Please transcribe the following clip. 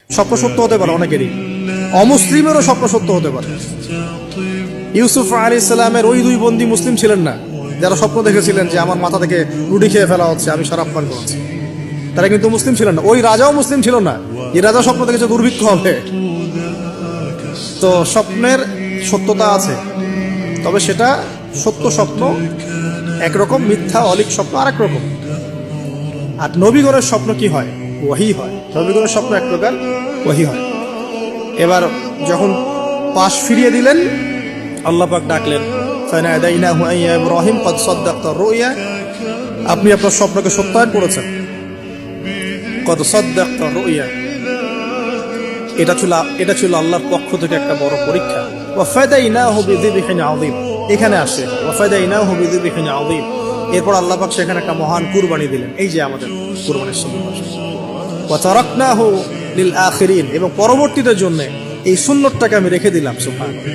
স্বপ্ন সত্য হতে পারে অনেকেরই, অমুসলিমেরও স্বপ্ন সত্য হতে পারে। ইউসুফ আলাইহিস সালামের ওই দুই বন্দী মুসলিম ছিলেন না যারা স্বপ্ন দেখেছিলেন যে আমার মাথা থেকে রুটি খেয়ে ফেলা হচ্ছে, আমি শরাব পান করছি, তারা কিন্তু মুসলিম ছিলেন না। ওই রাজাও মুসলিম ছিল না, এই রাজা স্বপ্ন দেখেছে দুর্ভিক্ষ হবে। তো স্বপ্নের সত্যতা আছে, তবে সেটা সত্য স্বপ্ন একরকম, মিথ্যা অলিক স্বপ্ন আরেক রকম। আর নবীগণের স্বপ্ন কি হয়? ওহী হয়। নবীগণের স্বপ্ন এক প্রকার, ওহী হয়। এবার যখন পাশ ফিরিয়ে দিলেন, আল্লাহ পাক ডাকলেন, ফানাদাইনাহু আইয়া ইব্রাহিম ক্বাদ সাদ্দাকতা রুইয়া, আপনি আপনার স্বপ্নকে সত্যায়ন করেছেন। ক্বাদ সাদ্দাকতা রুইয়া, এটা ছিল আল্লাহর পক্ষ থেকে একটা বড় পরীক্ষা। ওয়া ফাদাইনাহু বিযিবহিন আযীম, এখানে আসে ওয়া ফাদাইনাহু বিযিবহিন আযীম। এরপর আল্লাহ পাক সেখানে একটা মহান কুরবানি দিলেন, এই যে আমাদের কুরবানির সুন্নাত। ওয়া তারাকনাহু লিল আখিরিন, এবং পরবর্তীদের জন্য এই সুন্নতটাকে আমি রেখে দিলাম। সুবহানাল্লাহ।